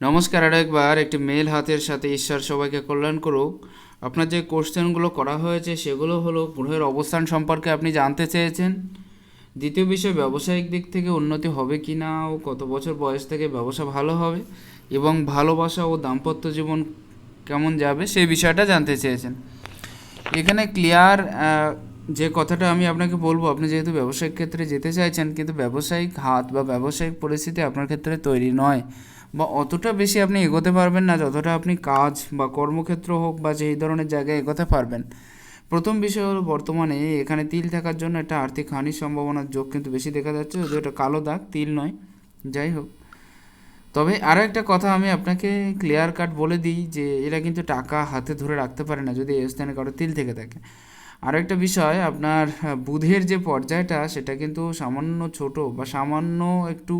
নমস্কার। আরও একবার একটি মেল হাতের সাথে ঈশ্বর সবাইকে কল্যাণ করুক। আপনার যে কোশ্চেনগুলো করা হয়েছে সেগুলো হলো গ্রহের অবস্থান সম্পর্কে আপনি জানতে চেয়েছেন। দ্বিতীয় বিষয়, ব্যবসায়িক দিক থেকে উন্নতি হবে কি না ও কত বছর বয়স থেকে ব্যবসা ভালো হবে, এবং ভালোবাসা ও দাম্পত্য জীবন কেমন যাবে সেই বিষয়টা জানতে চেয়েছেন। এখানে ক্লিয়ার যে কথাটা আমি আপনাকে বলবো, আপনি যেহেতু ব্যবসায়িক ক্ষেত্রে যেতে চাইছেন কিন্তু ব্যবসায়িক হাত বা ব্যবসায়িক পরিস্থিতি আপনার ক্ষেত্রে তৈরি নয়, বা অতটা বেশি আপনি এগোতে পারবেন না যতটা আপনি কাজ বা কর্মক্ষেত্র হোক বা যেই ধরনের জায়গায় এগোতে পারবেন। প্রথম বিষয় হলো, বর্তমানে এখানে তিল থাকার জন্য একটা আর্থিক হানির সম্ভাবনার যোগ কিন্তু বেশি দেখা যাচ্ছে, যদিও এটা কালো দাগ, তিল নয়। যাই হোক, তবে আরও একটা কথা আমি আপনাকে ক্লিয়ার কাট বলে দিই যে এরা কিন্তু টাকা হাতে ধরে রাখতে পারে না যদি এই স্থানে কারো তিল থেকে থাকে। আরও একটা বিষয়, আপনার বুধের যে পর্যায়টা সেটা কিন্তু সামান্য ছোট বা সামান্য একটু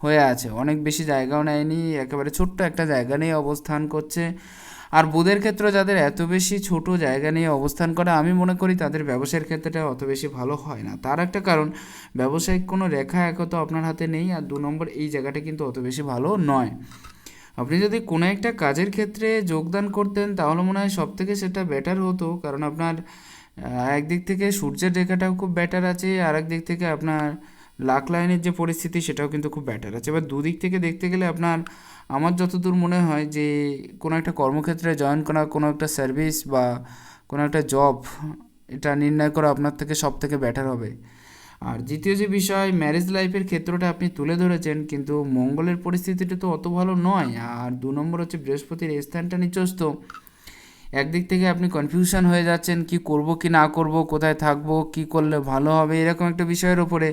হয়ে আছে, অনেক বেশি জায়গাও নেয়নি, একেবারে ছোট্ট একটা জায়গা নিয়ে অবস্থান করছে। আর বুধের ক্ষেত্রে যাদের এত বেশি ছোট জায়গা নিয়ে অবস্থান করে, আমি মনে করি তাদের ব্যবসায়ের ক্ষেত্রেটা অত বেশি ভালো হয় না। তার একটা কারণ, ব্যবসায়িক কোনো রেখা একত আপনার হাতে নেই, আর 2 নম্বর এই জায়গাটা কিন্তু অত বেশি ভালো নয়। আপনি যদি কোনো একটা কাজের ক্ষেত্রে যোগদান করতেন তাহলে মনে হয় সব থেকে সেটা বেটার হতো, কারণ আপনার একদিক থেকে সূর্যের রেখাটাও খুব বেটার আছে, আর একদিক থেকে আপনার লাক লাইনের যে পরিস্থিতি সেটাও কিন্তু খুব বেটার আছে। এবার দুদিক থেকে দেখতে গেলে আপনার, আমার যতদূর মনে হয় যে কোনো একটা কর্মক্ষেত্রে জয়েন করা, কোনো একটা সার্ভিস বা কোনো একটা জব, এটা নির্ণয় করা আপনার থেকে সব থেকে বেটার হবে। আর দ্বিতীয় যে বিষয়, ম্যারেজ লাইফের ক্ষেত্রটা আপনি তুলে ধরেছেন, কিন্তু মঙ্গলের পরিস্থিতিটা তো অত ভালো নয়। আর 2 নম্বর হচ্ছে বৃহস্পতির এই স্থানটা নিচস্ত। একদিক থেকে আপনি কনফিউশন হয়ে যাচ্ছেন, কি করব কি না করব, কোথায় থাকব, কি করলে ভালো হবে, এরকম একটা বিষয়ের ওপরে।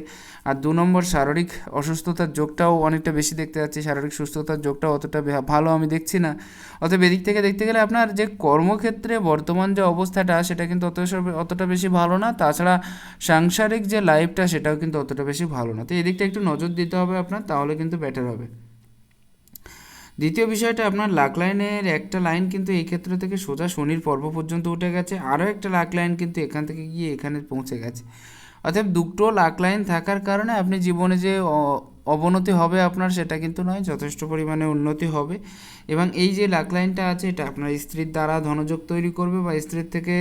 আর 2 নম্বর, শারীরিক অসুস্থতার যোগটাও অনেকটা বেশি দেখতে যাচ্ছে, শারীরিক সুস্থতার যোগটাও অতটা ভালো আমি দেখছি না। অতএব এদিক থেকে দেখতে গেলে আপনার যে কর্মক্ষেত্রে বর্তমান যে অবস্থাটা সেটা কিন্তু অতটা বেশি ভালো না। তাছাড়া সাংসারিক যে লাইফটা সেটাও কিন্তু অতটা বেশি ভালো না। তো এদিকটা একটু নজর দিতে হবে আপনার, তাহলে কিন্তু বেটার হবে। দ্বিতীয় বিষয়টা, আপনার লাক লাইনের একটা লাইন কিন্তু এই ক্ষেত্র থেকে সোজা শনির পর্ব পর্যন্ত উঠে গেছে, আরও একটা লাক লাইন কিন্তু এখান থেকে গিয়ে এখানে পৌঁছে গেছে। অর্থাৎ দুটো লাক লাইন থাকার কারণে আপনি জীবনে যে অবনতি হবে আপনার, সেটা কিন্তু নয়, যথেষ্ট পরিমাণে উন্নতি হবে। এবং এই যে লাক লাইনটা আছে এটা আপনার স্ত্রীর দ্বারা ধনযোগ তৈরি করবে, বা স্ত্রীর থেকে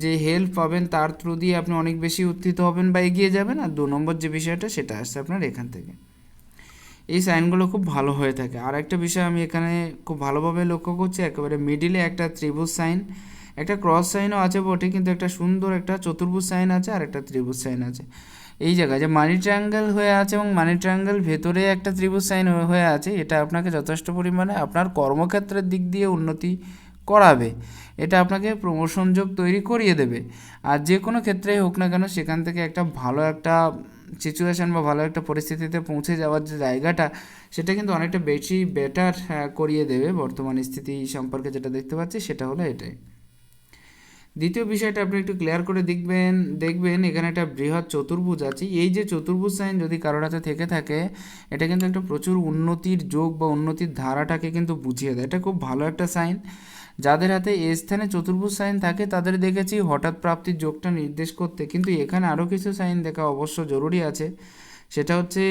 যে হেল্প পাবেন তার থ্রু দিয়ে আপনি অনেক বেশি উত্থিত হবেন বা এগিয়ে যাবেন। আর 2 নম্বর যে বিষয়টা সেটা আসছে আপনার এখান থেকে, এই সাইনগুলো খুব ভালো হয়ে থাকে। আর একটা বিষয় আমি এখানে খুব ভালোভাবে লক্ষ্য করছি, একেবারে মিডিলে একটা ত্রিভুজ সাইন, একটা ক্রস সাইনও আছে বটে, কিন্তু একটা সুন্দর একটা চতুর্ভুজ সাইন আছে আর একটা ত্রিভুজ সাইন আছে। এই জায়গায় যে মানি ট্রায়াঙ্গেল হয়ে আছে এবং মানি ট্রায়াঙ্গেল ভেতরে একটা ত্রিভুজ সাইন হয়ে আছে, এটা আপনাকে যথেষ্ট পরিমাণে আপনার কর্মক্ষেত্রের দিক দিয়ে উন্নতি করাবে। এটা আপনাকে প্রমোশন যোগ তৈরি করিয়ে দেবে। আর যে কোনো ক্ষেত্রেই হোক না কেন, সেখান থেকে একটা ভালো একটা সিচুয়েশান বা ভালো একটা পরিস্থিতিতে পৌঁছে যাওয়ার যে জায়গাটা, সেটা কিন্তু অনেকটা বেশি বেটার করিয়ে দেবে। বর্তমান স্থিতি সম্পর্কে যেটা দেখতে পাচ্ছি সেটা হলো এটাই। দ্বিতীয় বিষয়টা আপনি একটু ক্লিয়ার করে দেখবেন এখানে একটা বৃহৎ চতুর্ভুজ আছে। এই যে চতুর্ভুজ সাইন যদি কারোর হাতে থেকে থাকে, এটা কিন্তু একটা প্রচুর উন্নতির যোগ বা উন্নতির ধারাটাকে কিন্তু বুঝিয়ে দেয়। এটা খুব ভালো একটা সাইন। যাদের হাতে এ স্থানে চতুর্ভুজ সাইন থাকে তাদের দেখেছি হঠাৎ প্রাপ্তির যোগটা নির্দেশ করতে, কিন্তু এখানে আরও কিছু সাইন দেখা অবশ্য জরুরি আছে। সেটা হচ্ছে,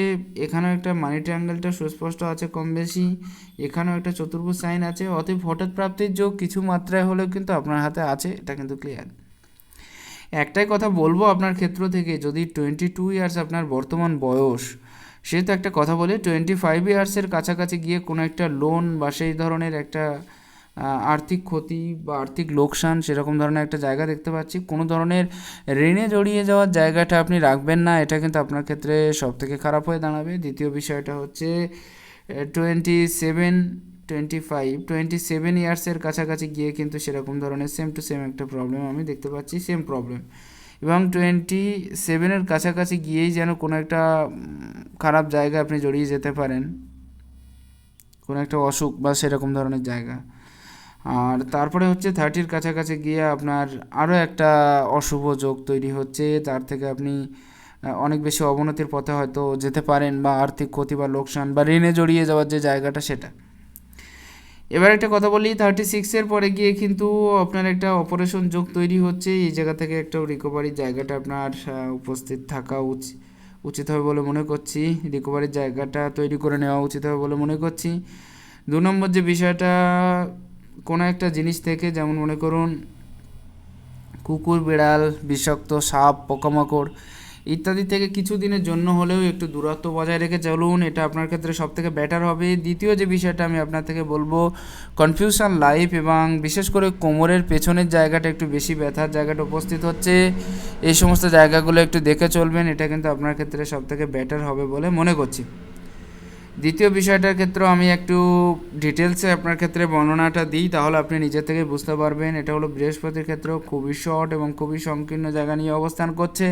এখানেও একটা মানি ট্রায়াঙ্গেলটা সুস্পষ্ট আছে কম বেশি, এখানেও একটা চতুর্ভুজ সাইন আছে। অতএব হঠাৎ প্রাপ্তির যোগ কিছু মাত্রায় হলেও কিন্তু আপনার হাতে আছে, এটা কিন্তু ক্লিয়ার। একটাই কথা বলবো আপনার ক্ষেত্র থেকে, যদি 22 ইয়ার্স আপনার বর্তমান বয়স, সে তো একটা কথা বলে 25 ইয়ার্সের কাছাকাছি গিয়ে কোনো একটা লোন বা সেই ধরনের একটা আর্থিক ক্ষতি বা আর্থিক লোকসান সেরকম ধরনের একটা জায়গা দেখতে পাচ্ছি। কোনো ধরনের ঋণে জড়িয়ে যাওয়ার জায়গাটা আপনি রাখবেন না, এটা কিন্তু আপনার ক্ষেত্রে সব থেকে খারাপ হয়ে দাঁড়াবে। দ্বিতীয় বিষয়টা হচ্ছে 27 ইয়ার্সের কাছাকাছি গিয়ে কিন্তু সেরকম ধরনের সেম টু সেম একটা প্রবলেম আমি দেখতে পাচ্ছি, সেম প্রবলেম। এবং 27-এর কাছাকাছি গিয়েই যেন কোনো একটা খারাপ জায়গা আপনি জড়িয়ে যেতে পারেন, কোনো একটা অসুখ বা সেরকম ধরনের জায়গা। আর তারপরে হচ্ছে 30-র কাছাকাছি গিয়ে আপনার আরও একটা অশুভ যোগ তৈরি হচ্ছে, তার থেকে আপনি অনেক বেশি অবনতির পথে হয়তো যেতে পারেন, বা আর্থিক ক্ষতি বা লোকসান বা ঋণে জড়িয়ে যাওয়ার যে জায়গাটা সেটা। এবার একটা কথা বলি, 36-এর পরে গিয়ে কিন্তু আপনার একটা অপারেশন যোগ তৈরি হচ্ছে। এই জায়গা থেকে একটা রিকভারির জায়গাটা আপনার উপস্থিত থাকা উচিত হবে বলে মনে করছি, রিকভারির জায়গাটা তৈরি করে নেওয়া উচিত হবে বলে মনে করছি। 2 নম্বর যে বিষয়টা, কোনো একটা জিনিস থেকে, যেমন মনে করুন কুকুর, বিড়াল, বিষাক্ত সাপ, পোকামাকড় ইত্যাদি থেকে কিছু দিনের জন্য হলেও একটু দূরত্ব বজায় রেখে চলুন, এটা আপনার ক্ষেত্রে সবথেকে বেটার হবে। দ্বিতীয় যে বিষয়টা আমি আপনার থেকে বলবো, কনফিউশন লাইফ এবং বিশেষ করে কোমরের পেছনের জায়গাটা একটু বেশি ব্যথার জায়গাটা উপস্থিত হচ্ছে, এই সমস্ত জায়গাগুলো একটু দেখে চলবেন, এটা কিন্তু আপনার ক্ষেত্রে সবথেকে বেটার হবে বলে মনে করছি। দ্বিতীয় বিষয়টার ক্ষেত্রেও আমি একটু ডিটেলসে আপনার ক্ষেত্রে বর্ণনাটা দিই, তাহলে আপনি নিজে থেকে বুঝতে পারবেন। এটা হলো বৃহস্পতির ক্ষেত্রেও খুবই শর্ট এবং খুবই সংকীর্ণ জায়গা নিয়ে অবস্থান করছে।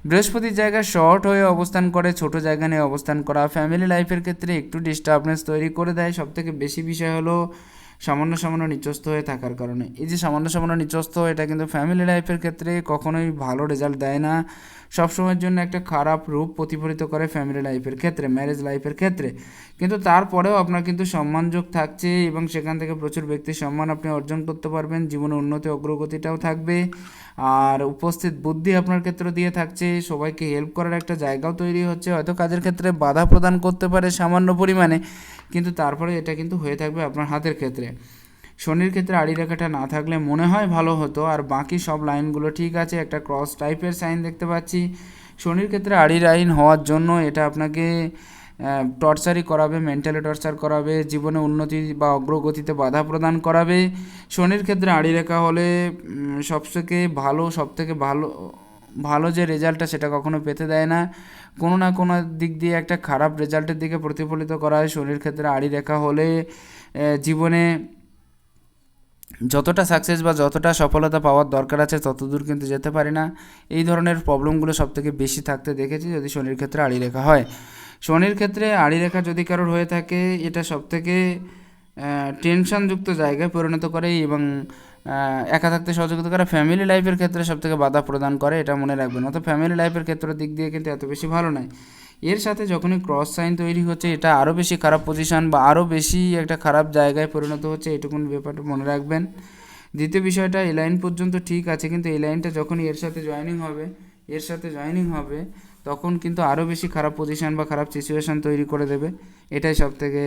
বৃহস্পতির জায়গা শর্ট হয়ে অবস্থান করে, ছোট জায়গা নিয়ে অবস্থান করা ফ্যামিলি লাইফের ক্ষেত্রে একটু ডিস্টার্বেন্স তৈরি করে দেয়। সবথেকে বেশি বিষয় হলো সামান্য সামান্য নিচস্থ হয়ে থাকার কারণে। এই যে সামান্য সামান্য নিচস্থ, এটা কিন্তু ফ্যামিলি লাইফের ক্ষেত্রে কখনোই ভালো রেজাল্ট দেয় না, সবসময়ের জন্য একটা খারাপ রূপ প্রতিফলিত করে ফ্যামিলি লাইফের ক্ষেত্রে, ম্যারেজ লাইফের ক্ষেত্রে। কিন্তু তারপরেও আপনার কিন্তু সম্মানযোগ থাকছে এবং সেখান থেকে প্রচুর ব্যক্তির সম্মান আপনি অর্জন করতে পারবেন, জীবনে উন্নতি অগ্রগতিটাও থাকবে, আর উপস্থিত বুদ্ধি আপনার ক্ষেত্রে দিয়ে থাকছে, সবাইকে হেল্প করার একটা জায়গাও তৈরি হচ্ছে। হয়তো কাজের ক্ষেত্রে বাধা প্রদান করতে পারে সামান্য পরিমাণে, কিন্তু তারপরে এটা কিন্তু হয়ে থাকবে আপনার হাতের ক্ষেত্রে। শনির ক্ষেত্রে আড়ি রেখাটা না থাকলে মনে হয় ভালো হতো, আর বাকি সব লাইনগুলো ঠিক আছে। একটা ক্রস টাইপের সাইন দেখতে পাচ্ছি। শনির ক্ষেত্রে আড়ি লাইন হওয়ার জন্য এটা আপনাকে টর্চারই করাবে, মেন্টালি টর্চার করাবে, জীবনে উন্নতি বা অগ্রগতিতে বাধা প্রদান করাবে। শনির ক্ষেত্রে আড়ি রেখা হলে সবথেকে ভালো যে রেজাল্টটা সেটা কখনো পেতে দেয় না, কোনো না কোনো দিক দিয়ে একটা খারাপ রেজাল্টের দিকে প্রতিফলিত করা হয়। শনির ক্ষেত্রে আড়ি রেখা হলে জীবনে যতটা সাকসেস বা যতটা সফলতা পাওয়ার দরকার আছে ততদূর কিন্তু যেতে পারি না। এই ধরনের প্রবলেমগুলো সবথেকে বেশি থাকতে দেখেছি যদি শনির ক্ষেত্রে আড়ি রেখা হয়। শনির ক্ষেত্রে আড়ি রেখা যদি কারোর হয়ে থাকে, এটা সবথেকে টেনশনযুক্ত জায়গায় পরিণত করে এবং একা থাকতে সহযোগিতা করে, ফ্যামিলি লাইফের ক্ষেত্রে সবথেকে বাধা প্রদান করে, এটা মনে রাখবেন। অর্থাৎ ফ্যামিলি লাইফের ক্ষেত্রের দিক দিয়ে কিন্তু এত বেশি ভালো নয়। এর সাথে যখনই ক্রস সাইন তৈরি হচ্ছে, এটা আরও বেশি খারাপ পজিশন বা আরও বেশি একটা খারাপ জায়গায় পরিণত হচ্ছে, এটুকুন ব্যাপারটা মনে রাখবেন। দ্বিতীয় বিষয়টা, এই লাইন পর্যন্ত ঠিক আছে, কিন্তু এই লাইনটা যখনই এর সাথে জয়েনিং হবে তখন কিন্তু আরও বেশি খারাপ পজিশন বা খারাপ সিচুয়েশান তৈরি করে দেবে, এটাই সবথেকে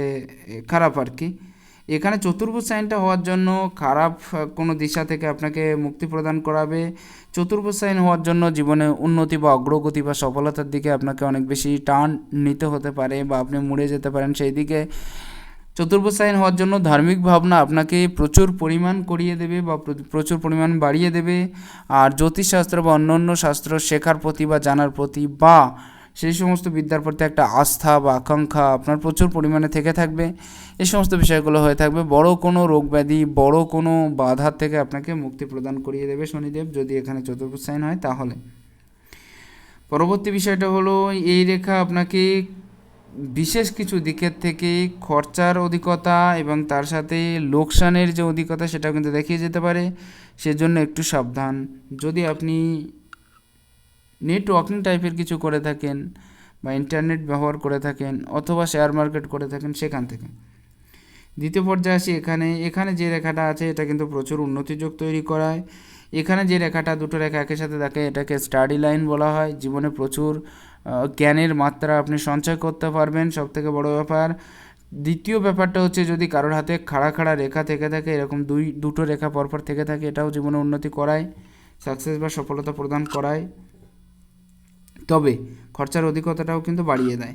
খারাপ আর কি। এখানে চতুর্ভুজ সাইনটা হওয়ার জন্য খারাপ কোনো দিশা থেকে আপনাকে মুক্তি প্রদান করাবে। চতুর্ভুজ সাইন হওয়ার জন্য জীবনে উন্নতি বা অগ্রগতি বা সফলতার দিকে আপনাকে অনেক বেশি টার্ন নিতে হতে পারে বা আপনি মুড়ে যেতে পারেন সেই দিকে। চতুর্ভুজ সাইন হওয়ার জন্য ধার্মিক ভাবনা আপনাকে প্রচুর পরিমাণ করিয়ে দেবে বা প্রচুর পরিমাণ বাড়িয়ে দেবে, আর জ্যোতিষশাস্ত্র বা অন্য শাস্ত্র শেখার প্রতি বা জানার প্রতি বা সেই সমস্ত বিদ্যার প্রতি একটা আস্থা বা আকাঙ্ক্ষা আপনার প্রচুর পরিমাণে থেকে থাকবে। এই সমস্ত বিষয়গুলো হয়ে থাকবে। বড় কোনো রোগ ব্যাধি, বড় কোনো বাধার থেকে আপনাকে মুক্তি প্রদান করিয়ে দেবে শনিদেব, যদি এখানে চতুর্ভুজ সাইন হয় তাহলে। পরবর্তী বিষয়টা হলো, এই রেখা আপনাকে বিশেষ কিছু দিকের থেকে খরচার অধিকতা এবং তার সাথে লোকসানের যে অধিকতা সেটাও কিন্তু দেখিয়ে যেতে পারে, সেজন্য একটু সাবধান। যদি আপনি নেটওয়ার্কিং টাইপের কিছু করে থাকেন বা ইন্টারনেট ব্যবহার করে থাকেন অথবা শেয়ার মার্কেট করে থাকেন, সেখান থেকে। দ্বিতীয় পর্যায়ে আসি, এখানে যে রেখাটা আছে এটা কিন্তু প্রচুর উন্নতিযোগ তৈরি করায়। এখানে যে রেখাটা, দুটো রেখা একই সাথে থাকে, এটাকে স্টাডি লাইন বলা হয়। জীবনে প্রচুর জ্ঞানের মাত্রা আপনি সঞ্চয় করতে পারবেন, সবথেকে বড় ব্যাপার। দ্বিতীয় ব্যাপারটা হচ্ছে, যদি কারোর হাতে খাড়া খাড়া রেখা থেকে থাকে, এরকম দুটো রেখা পরপর থেকে থাকে, এটাও জীবনে উন্নতি করায়, সাকসেস বা সফলতা প্রদান করায়, তবে খরচার অধিকতাটাও কিন্তু বাড়িয়ে দেয়।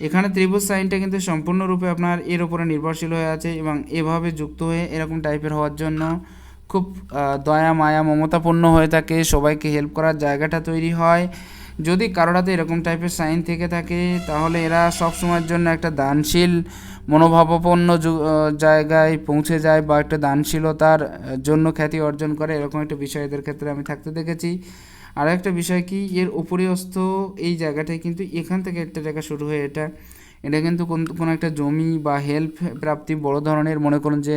এখানে ত্রিভুজ সাইনটা কিন্তু সম্পূর্ণরূপে আপনার এর ওপরে নির্ভরশীল হয়ে আছে এবং এভাবে যুক্ত হয়ে এরকম টাইপের হওয়ার জন্য খুব দয়া মায়া মমতাপূর্ণ হয়ে থাকে, সবাইকে হেল্প করার জায়গাটা তৈরি হয়। যদি কারোর হাতে এরকম টাইপের সাইন থেকে থাকে তাহলে এরা সব সময়ের জন্য একটা দানশীল মনোভাবাপন্ন জায়গায় পৌঁছে যায় বা একটা দানশীলতার জন্য খ্যাতি অর্জন করে, এরকম একটা বিষয় এদের ক্ষেত্রে আমি থাকতে দেখেছি। আর একটা বিষয় কি, এর উপরিস্থ এই জায়গাটায় কিন্তু এখান থেকে একটা জায়গা শুরু হয়ে এটা কিন্তু কোনো একটা জমি বা হেল্প প্রাপ্তি বড় ধরনের, মনে করুন যে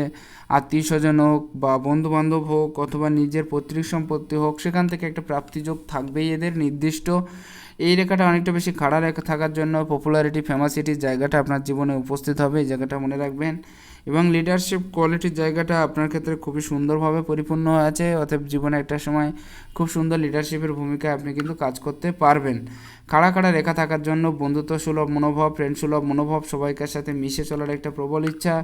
আত্মীয় স্বজন হোক বা বন্ধুবান্ধব হোক অথবা নিজের পৈতৃক সম্পত্তি হোক, সেখান থেকে একটা প্রাপ্তিযোগ থাকবেই এদের নির্দিষ্ট। এই রেখাটা অনেকটা বেশি খাড়া রেখা থাকার জন্য পপুলারিটি ফেমাসিটির জায়গাটা আপনার জীবনে উপস্থিত হবে, এই জায়গাটা মনে রাখবেন। এবং লিডারশিপ কোয়ালিটির জায়গাটা আপনার ক্ষেত্রে খুবই সুন্দরভাবে পরিপূর্ণ আছে, অতএব জীবনে একটা সময় খুব সুন্দর লিডারশিপের ভূমিকায় আপনি কিন্তু কাজ করতে পারবেন। খাড়া খাড়া রেখা থাকার জন্য বন্ধুত্ব সুলভ মনোভাব, ফ্রেন্ড সুলভ মনোভাব, সবাইকার সাথে মিশে চলার একটা প্রবল ইচ্ছা,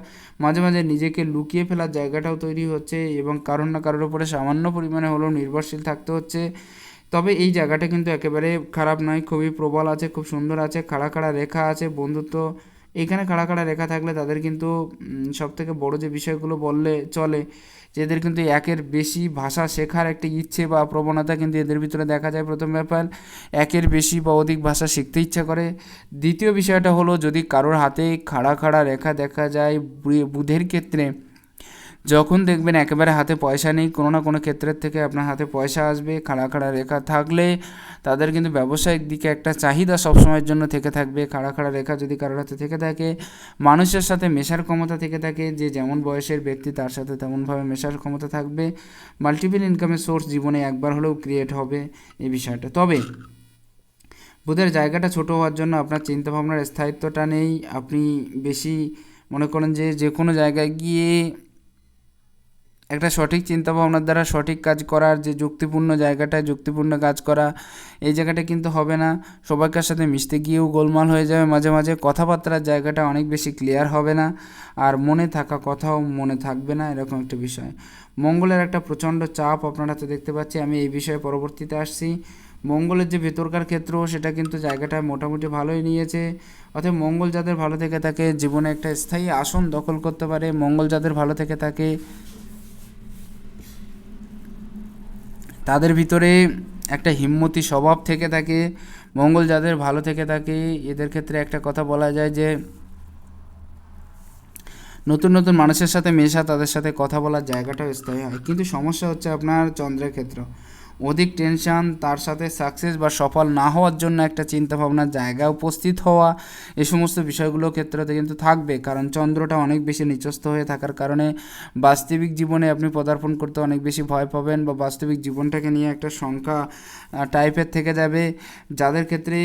মাঝে মাঝে নিজেকে লুকিয়ে ফেলার জায়গাটাও তৈরি হচ্ছে এবং কারোর না কারোর উপরে সামান্য পরিমাণে হলেও নির্ভরশীল থাকতে হচ্ছে। তবে এই জায়গাটা কিন্তু একেবারে খারাপ নয়, খুবই প্রবল আছে, খুব সুন্দর আছে, খাড়া খাড়া রেখা আছে, বন্ধুত্ব এইখানে খাড়া খাড়া রেখা থাকলে তাদের কিন্তু সবথেকে বড় যে বিষয়গুলো বললে চলে যে এদের কিন্তু একের বেশি ভাষা শেখার একটা ইচ্ছে বা প্রবণতা কিন্তু এদের ভিতরে দেখা যায়। প্রথম ব্যাপার, একের বেশি বা অধিক ভাষা শিখতে ইচ্ছা করে। দ্বিতীয় বিষয়টা হলো, যদি কারোর হাতে খাড়া খাড়া রেখা দেখা যায় বুধের ক্ষেত্রে, যখন দেখবেন একেবারে হাতে পয়সা নেই, কোনো না কোনো ক্ষেত্রের থেকে আপনার হাতে পয়সা আসবে। খাড়া খাড়া রেখা থাকলে তাদের কিন্তু ব্যবসায়িক দিকে একটা চাহিদা সবসময়ের জন্য থেকে থাকবে। খাড়া খাড়া রেখা যদি কারোর হাতে থেকে থাকে, মানুষের সাথে মেশার ক্ষমতা থেকে থাকে, যে যেমন বয়সের ব্যক্তি তার সাথে তেমনভাবে মেশার ক্ষমতা থাকবে। মাল্টিপল ইনকামের সোর্স জীবনে একবার হলেও ক্রিয়েট হবে এই বিষয়টা। তবে বুধের জায়গাটা ছোট হওয়ার জন্য আপনার চিন্তাভাবনার স্থায়িত্বটা নেই। আপনি বেশি মনে করেন যে কোনো জায়গায় গিয়ে একটা সঠিক চিন্তাভাবনার দ্বারা সঠিক কাজ করার যে যুক্তিপূর্ণ জায়গাটায় যুক্তিপূর্ণ কাজ করা, এই জায়গাটা কিন্তু হবে না। সবাইকার সাথে মিশতে গিয়েও গোলমাল হয়ে যাবে, মাঝে মাঝে কথাবার্তার জায়গাটা অনেক বেশি ক্লিয়ার হবে না, আর মনে থাকা কথাও মনে থাকবে না, এরকম একটা বিষয়। মঙ্গলের একটা প্রচণ্ড চাপ আপনার হাতে দেখতে পাচ্ছি, আমি এই বিষয়ে পরবর্তীতে আসছি। মঙ্গলের যে ভেতরকার ক্ষেত্র সেটা কিন্তু জায়গাটা মোটামুটি ভালোই নিয়েছে, অর্থাৎ মঙ্গল যাদের ভালো থেকে থাকে জীবনে একটা স্থায়ী আসন দখল করতে পারে। মঙ্গল যাদের ভালো থেকে থাকে তাদের ভিতরে একটা হিম্মতি স্বভাব থেকে থাকে। মঙ্গল যাদের ভালো থেকে থাকে এদের ক্ষেত্রে একটা কথা বলা যায় যে নতুন নতুন মানুষের সাথে মেশা, তাদের সাথে কথা বলার জায়গাটাও স্থায়ী হয়। কিন্তু সমস্যা হচ্ছে আপনার চন্দ্রের ক্ষেত্র, অধিক টেনশান, তার সাথে সাকসেস বা সফল না হওয়ার জন্য একটা চিন্তাভাবনার জায়গা উপস্থিত হওয়া, এই সমস্ত বিষয়গুলোর ক্ষেত্রে কিন্তু থাকবে। কারণ চন্দ্রটা অনেক বেশি নিচস্থ হয়ে থাকার কারণে বাস্তবিক জীবনে আপনি পদার্পণ করতে অনেক বেশি ভয় পাবেন, বা বাস্তবিক জীবনটাকে নিয়ে একটা শঙ্কা টাইপের থেকে যাবে। যাদের ক্ষেত্রে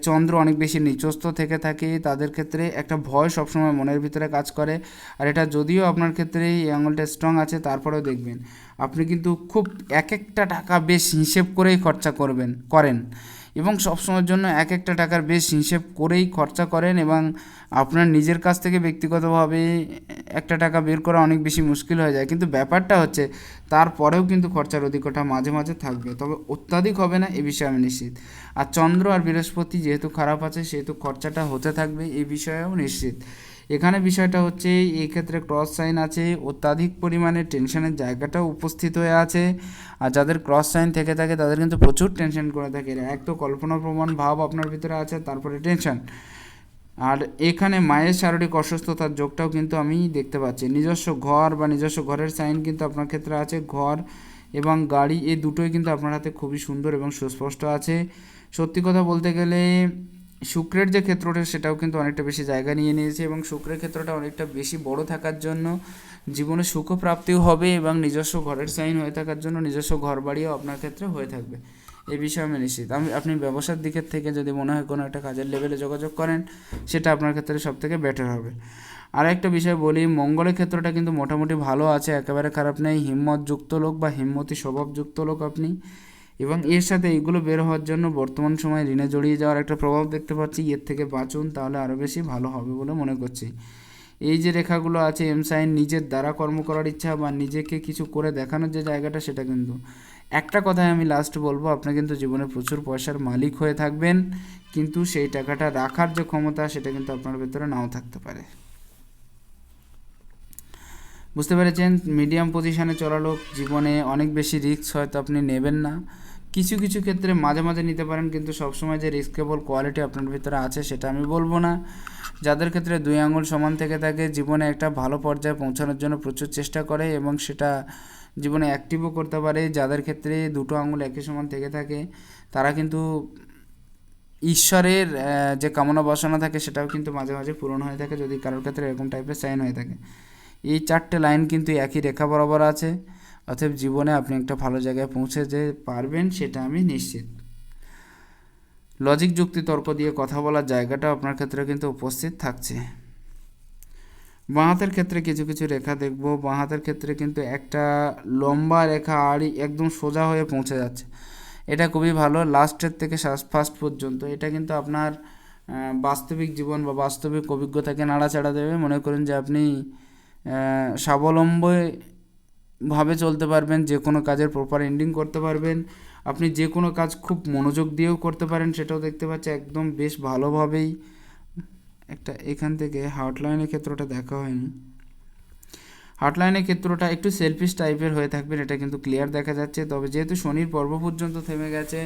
চন্দ্র অনেক বেশি নিচস্থ থেকে থাকে তাদের ক্ষেত্রে একটা ভয় সবসময় মনের ভিতরে কাজ করে। আর এটা যদিও আপনার ক্ষেত্রে এই আঙুলটা স্ট্রং আছে, তারপরেও দেখবেন আপনি কিন্তু খুব এক একটা টাকা বেশ হিসেব করেই খরচা করেন এবং সবসময়ের জন্য এক একটা টাকার বেশ হিসেব করেই খরচা করেন, এবং আপনার নিজের কাছ থেকে ব্যক্তিগতভাবে একটা টাকা বের করা অনেক বেশি মুশকিল হয়ে যায়। কিন্তু ব্যাপারটা হচ্ছে তারপরেও কিন্তু খরচার অধিকতা মাঝে মাঝে থাকবে, তবে অত্যাধিক হবে না, এ বিষয়ে আমি নিশ্চিত। আর চন্দ্র আর বৃহস্পতি যেহেতু খারাপ আছে সেহেতু খরচাটা হতে থাকবে, এই বিষয়েও নিশ্চিত। এখানে বিষয়টা হচ্ছে এই ক্ষেত্রে ক্রস সাইন আছে, অত্যাধিক পরিমাণে টেনশনের জায়গাটাও উপস্থিত হয়ে আছে। আর যাদের ক্রস সাইন থেকে থাকে তাদের কিন্তু প্রচুর টেনশন করে থাকে। এক তো কল্পনা প্রবণ ভাব আপনার ভিতরে আছে, তারপরে টেনশন, আর এখানে মায়ের শারীরিক অসুস্থতার যোগটাও কিন্তু আমি দেখতে পাচ্ছি। নিজস্ব ঘর বা নিজস্ব ঘরের সাইন কিন্তু আপনার ক্ষেত্রে আছে, ঘর এবং গাড়ি এই দুটোই কিন্তু আপনার হাতে খুবই সুন্দর এবং সুস্পষ্ট আছে। সত্যি কথা বলতে গেলে শুক্রের যে ক্ষেত্রটা সেটাও কিন্তু অনেকটা বেশি জায়গা নিয়ে নিয়েছে, এবং শুক্রের ক্ষেত্রটা অনেকটা বেশি বড় থাকার জন্য জীবনে সুখপ্রাপ্তিও হবে, এবং নিজস্ব ঘরের সাইন হয়ে থাকার জন্য নিজস্ব ঘর বাড়িও আপনার ক্ষেত্রে হয়ে থাকবে, এই বিষয়ে আমি নিশ্চিত। আপনি ব্যবসার দিকের থেকে যদি মনে হয় কোনো একটা কাজের লেভেলে যোগাযোগ করেন, সেটা আপনার ক্ষেত্রে সবথেকে বেটার হবে। আর একটা বিষয় বলি, মঙ্গলের ক্ষেত্রটা কিন্তু মোটামুটি ভালো আছে, একেবারে খারাপ নেই। হিম্মতযুক্ত লোক বা হিম্মতি স্বভাবযুক্ত লোক আপনি, এবং এর সাথে এইগুলো বের হওয়ার জন্য বর্তমান সময়ে ঋণে জড়িয়ে যাওয়ার একটা প্রভাব দেখতে পাচ্ছি। এর থেকে বাঁচুন, তাহলে আরও বেশি ভালো হবে বলে মনে করছি। এই যে রেখাগুলো আছে এম সাইন, নিজের দ্বারা কর্ম করার ইচ্ছা বা নিজেকে কিছু করে দেখানোর যে জায়গাটা, সেটা কিন্তু একটা কথায় আমি লাস্ট বলবো, আপনি কিন্তু জীবনে প্রচুর পয়সার মালিক হয়ে থাকবেন, কিন্তু সেই টাকাটা রাখার যে ক্ষমতা সেটা কিন্তু আপনার ভেতরে নাও থাকতে পারে। বুঝতে পেরেছেন? মিডিয়াম পজিশানে চলা লোক জীবনে অনেক বেশি রিস্ক হয়তো আপনি নেবেন না, কিছু কিছু ক্ষেত্রে মাঝে মাঝে নিতে পারেন, কিন্তু সবসময় যে রিস্কেবল কোয়ালিটি আপনার ভিতরে আছে সেটা আমি বলবো না। যাদের ক্ষেত্রে দুই আঙুল সমান থেকে থাকে জীবনে একটা ভালো পর্যায়ে পৌঁছানোর জন্য প্রচুর চেষ্টা করে এবং সেটা জীবনে অ্যাক্টিভও করতে পারে। যাদের ক্ষেত্রে দুটো আঙুল একই সমান থেকে থাকে তারা কিন্তু ঈশ্বরের যে কামনা বাসনা থাকে সেটাও কিন্তু মাঝে মাঝে পূরণ হয়ে থাকে, যদি কারোর ক্ষেত্রে এরকম টাইপের সাইন হয়ে থাকে। এই চারটে লাইন কিন্তু একই রেখা বরাবর আছে, অতএব জীবনে আপনি একটা ভালো জায়গায় পৌঁছে যেতে পারবেন, সেটা আমি নিশ্চিত। লজিক যুক্তি তর্ক দিয়ে কথা বলার জায়গাটা আপনার ক্ষেত্রে কিন্তু উপস্থিত থাকছে। বাঁ হাতের ক্ষেত্রে কিছু কিছু রেখা দেখব। বাঁ হাতের ক্ষেত্রে কিন্তু একটা লম্বা রেখা আড়ি একদম সোজা হয়ে পৌঁছে যাচ্ছে, এটা খুবই ভালো। লাস্টের থেকে ফার্স্ট পর্যন্ত এটা কিন্তু আপনার বাস্তবিক জীবন বা বাস্তবিক অভিজ্ঞতাকে নাড়াচাড়া দেবে। মনে করুন যে আপনি স্বাবলম্বীভাবে চলতে পারবেন, যে কোনো কাজের প্রপার এন্ডিং করতে পারবেন, আপনি যে কোনো কাজ খুব মনোযোগ দিয়েও করতে পারেন, সেটাও দেখতে পাচ্ছি একদম বেশ ভালোভাবেই। একটা এখান থেকে হার্টলাইনের ক্ষেত্রটা দেখা হয়নি, হার্টলাইনের ক্ষেত্রটা একটু সেলফিশ টাইপের হয়ে থাকবেন, এটা কিন্তু ক্লিয়ার দেখা যাচ্ছে। তবে যেহেতু শনির পর্ব পর্যন্ত থেমে গেছে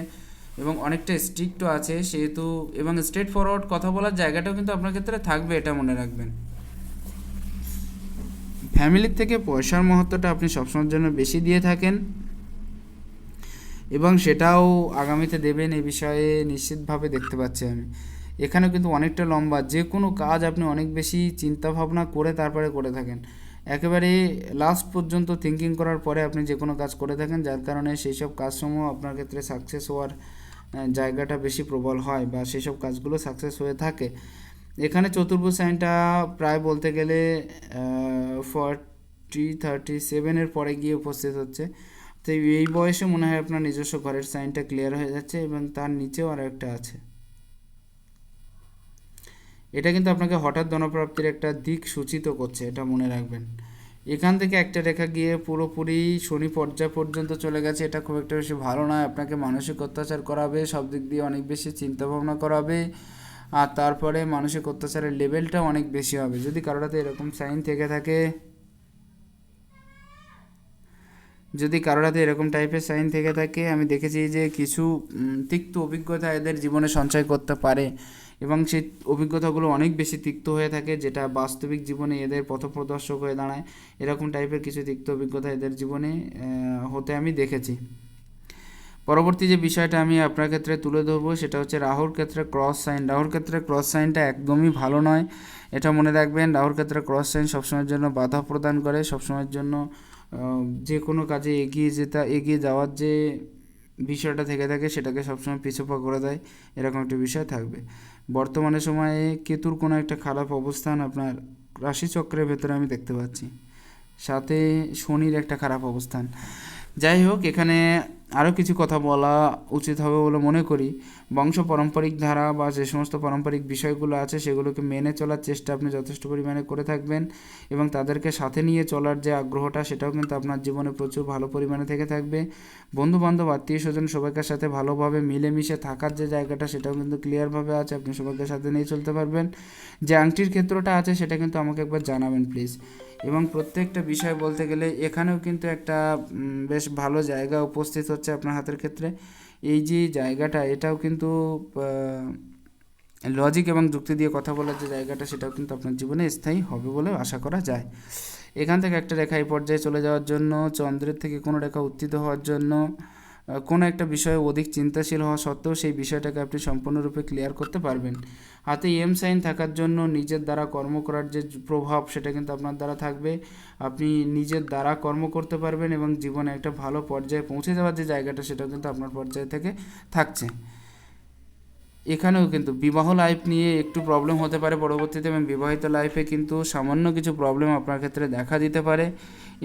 এবং অনেকটা স্ট্রিক্টও আছে সেহেতু, এবং স্ট্রেট ফরওয়ার্ড কথা বলার জায়গাটাও কিন্তু আপনার ক্ষেত্রে থাকবে, এটা মনে রাখবেন। ফ্যামিলির থেকে পয়সার মহত্বটা আপনি সবসময়ের জন্য বেশি দিয়ে থাকেন এবং সেটাও আগামীতে দেবেন, এই বিষয়ে নিশ্চিতভাবে দেখতে পাচ্ছি আমি। এখানেও কিন্তু অনেকটা লম্বা, যে কোনো কাজ আপনি অনেক বেশি চিন্তাভাবনা করে তারপরে করে থাকেন, একেবারে লাস্ট পর্যন্ত থিঙ্কিং করার পরে আপনি যে কোনো কাজ করে থাকেন, যার কারণে সেই সব কাজসমূহ আপনার ক্ষেত্রে সাকসেস হওয়ার জায়গাটা বেশি প্রবল হয় বা সেই সব কাজগুলো সাকসেস হয়ে থাকে। এখানে চতুর্ভুজ সাইনটা প্রায় বলতে গেলে 37 পরে গিয়ে উপস্থিত হচ্ছে। তো এই বয়সে মনে হয় আপনার নিজস্ব ঘরের সাইনটা ক্লিয়ার হয়ে যাচ্ছে এবং তার নিচেও আরও একটা আছে। এটা কিন্তু আপনাকে হঠাৎ ধনপ্রাপ্তির একটা দিক সূচিত করছে, এটা মনে রাখবেন। এখান থেকে একটা রেখা গিয়ে পুরোপুরি শনি পর্যায় পর্যন্ত চলে গেছে, এটা খুব একটা বেশি ভালো নয়, আপনাকে মানসিক অত্যাচার করাবে, সব দিক দিয়ে অনেক বেশি চিন্তাভাবনা করাবে, আর তারপরে মানসিক অত্যাচারের লেভেলটাও অনেক বেশি হবে। যদি কারোটাতে এরকম সাইন থেকে থাকে, যদি কারোর হাতে এরকম টাইপের সাইন থেকে থাকে, আমি দেখেছি যে কিছু তিক্ত অভিজ্ঞতা এদের জীবনে সঞ্চয় করতে পারে এবং সেই অভিজ্ঞতাগুলো অনেক বেশি তিক্ত হয়ে থাকে, যেটা বাস্তবিক জীবনে এদের পথপ্রদর্শক হয়ে দাঁড়ায়। এরকম টাইপের কিছু তিক্ত অভিজ্ঞতা এদের জীবনে হতে আমি দেখেছি। পরবর্তী যে বিষয়টা আমি আপনার ক্ষেত্রে তুলে ধরবো সেটা হচ্ছে রাহুর ক্ষেত্রে ক্রস সাইন। রাহুর ক্ষেত্রে ক্রস সাইনটা একদমই ভালো নয়, এটা মনে রাখবেন। রাহুর ক্ষেত্রে ক্রস সাইন সবসময়ের জন্য বাধা প্রদান করে, সবসময়ের জন্য যে কোনো কাজে এগিয়ে যাওয়ার যে বিষয়টা থেকে থাকে সেটাকে সবসময় পিছুপা করে দেয়, এরকম একটা বিষয় থাকবে। বর্তমানে সময়ে কেতুর কোনো একটা খারাপ অবস্থান আপনার রাশিচক্রের ভেতরে আমি দেখতে পাচ্ছি, সাথে শনির একটা খারাপ অবস্থান। যাই হোক, এখানে আরও কিছু কথা বলা উচিত হবে বলে মনে করি। বংশ পারম্পরিক ধারা বা যে সমস্ত পারম্পরিক বিষয়গুলো আছে সেগুলোকে মেনে চলার চেষ্টা আপনি যথেষ্ট পরিমাণে করে থাকবেন এবং তাদেরকে সাথে নিয়ে চলার যে আগ্রহটা সেটাও কিন্তু আপনার জীবনে প্রচুর ভালো পরিমাণে থেকে থাকবে। বন্ধুবান্ধব আত্মীয় স্বজন সবাইকার সাথে ভালোভাবে মিলেমিশে থাকার যে জায়গাটা সেটাও কিন্তু ক্লিয়ারভাবে আছে, আপনি সবাইকে সাথে নিয়ে চলতে পারবেন। যে আংটির ক্ষেত্রটা আছে সেটা কিন্তু আমাকে একবার জানাবেন প্লিজ। এবং প্রত্যেকটা বিষয় বলতে গেলে এখানেও কিন্তু একটা বেশ ভালো জায়গা উপস্থিত হচ্ছে আপনার হাতের ক্ষেত্রে। এই যে জায়গাটা এটাও কিন্তু লজিক এবং যুক্তি দিয়ে কথা বলার যে জায়গাটা সেটাও কিন্তু আপনার জীবনে স্থায়ী হবে বলে আশা করা যায়। এখান থেকে একটা রেখা এই পর্যায়ে চলে যাওয়ার জন্য, চন্দ্রের থেকে কোনো রেখা উত্থিত হওয়ার জন্য, কোনো একটা বিষয়ে অধিক চিন্তাশীল হওয়া সত্ত্বেও সেই বিষয়টাকে আপনি সম্পূর্ণরূপে ক্লিয়ার করতে পারবেন। হাতে এম সাইন থাকার জন্য নিজের দ্বারা কর্ম করার যে প্রভাব সেটা কিন্তু আপনার দ্বারা থাকবে, আপনি নিজের দ্বারা কর্ম করতে পারবেন এবং জীবনে একটা ভালো পর্যায়ে পৌঁছে যাওয়ার যে জায়গাটা সেটাও কিন্তু আপনার পর্যায় থেকে থাকছে। এখানেও কিন্তু বিবাহ লাইফ নিয়ে একটু প্রবলেম হতে পারে পরবর্তীতে, এবং বিবাহিত লাইফে কিন্তু সামান্য কিছু প্রবলেম আপনার ক্ষেত্রে দেখা দিতে পারে,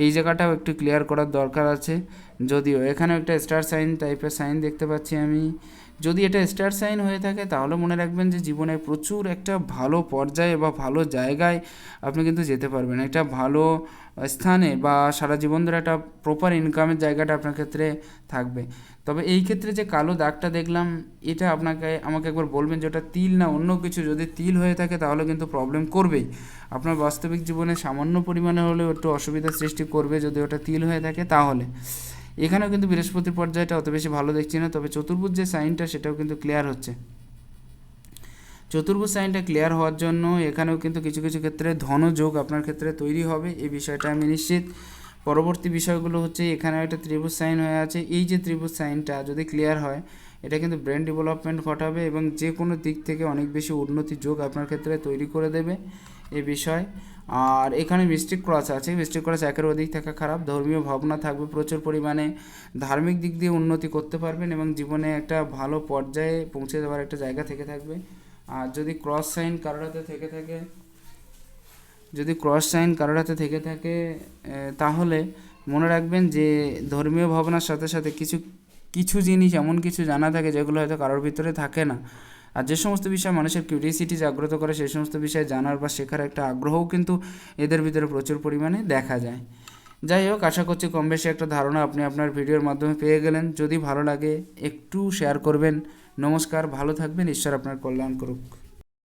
এই জায়গাটাও একটু ক্লিয়ার করার দরকার আছে। যদিও এখানেও একটা স্টার সাইন টাইপের সাইন দেখতে পাচ্ছি আমি, যদি এটা স্টার সাইন হয়ে থাকে তাহলে মনে রাখবেন যে জীবনে প্রচুর একটা ভালো পর্যায়ে বা ভালো জায়গায় আপনি কিন্তু যেতে পারবেন, একটা ভালো স্থানে বা সারা জীবন ধরে একটা প্রপার ইনকামের জায়গাটা আপনার ক্ষেত্রে থাকবে। তবে এই ক্ষেত্রে যে কালো দাগটা দেখলাম এটা আমাকে একবার বলবেন যে ওটা তিল না অন্য কিছু। যদি তিল হয়ে থাকে তাহলে কিন্তু প্রবলেম করবেই, আপনার বাস্তবিক জীবনে সামান্য পরিমাণে হলেও একটু অসুবিধার সৃষ্টি করবে যদি ওটা তিল হয়ে থাকে তাহলে। এখানেও কিন্তু বৃহস্পতির পর্যায়টা অত বেশি ভালো দেখছি না, তবে চতুর্ভুজ যে সাইনটা সেটাও কিন্তু ক্লিয়ার হচ্ছে। চতুর্ভুজ সাইনটা ক্লিয়ার হওয়ার জন্য এখানেও কিন্তু কিছু কিছু ক্ষেত্রে ধনযোগ আপনার ক্ষেত্রে তৈরি হবে, এই বিষয়টা আমি নিশ্চিত। পরবর্তী বিষয়গুলো হচ্ছে এখানে একটা ত্রিভুজ সাইন হয়ে আছে, এই যে ত্রিভুজ সাইনটা যদি ক্লিয়ার হয় এটা কিন্তু ব্রেন ডেভেলপমেন্ট ঘটাবে এবং যে কোনো দিক থেকে অনেক বেশি উন্নতি যোগ আপনার ক্ষেত্রে তৈরি করে দেবে এই বিষয়। আর এখানে মিস্টিক ক্রস আছে, মিস্টিক ক্রস একের অধিক থাকা খারাপ। ধর্মীয় ভাবনা থাকবে প্রচুর পরিমাণে, ধার্মিক দিক দিয়ে উন্নতি করতে পারবেন এবং জীবনে একটা ভালো পর্যায়ে পৌঁছে দেওয়ার একটা জায়গা থেকে থাকবে। আর যদি ক্রস সাইন কারোর হাতে থেকে থাকে, তাহলে মনে রাখবেন যে ধর্মীয় ভাবনার সাথে সাথে কিছু কিছু জিনিস এমন কিছু জানা থাকে যেগুলো হয়তো কারোর ভিতরে থাকে না। আর যে সমস্ত বিষয়ে মানুষের কিউরিয়াসিটি জাগ্রত করে সেই সমস্ত বিষয়ে জানার বা শেখার একটা আগ্রহও কিন্তু এদের ভিতরে প্রচুর পরিমাণে দেখা যায়। যাই হোক, আশা করছি কম বেশি একটা ধারণা আপনি আপনার ভিডিওর মাধ্যমে পেয়ে গেলেন। যদি ভালো লাগে একটু শেয়ার করবেন। নমস্কার, ভালো থাকবেন, ঈশ্বর আপনার কল্যাণ করুক।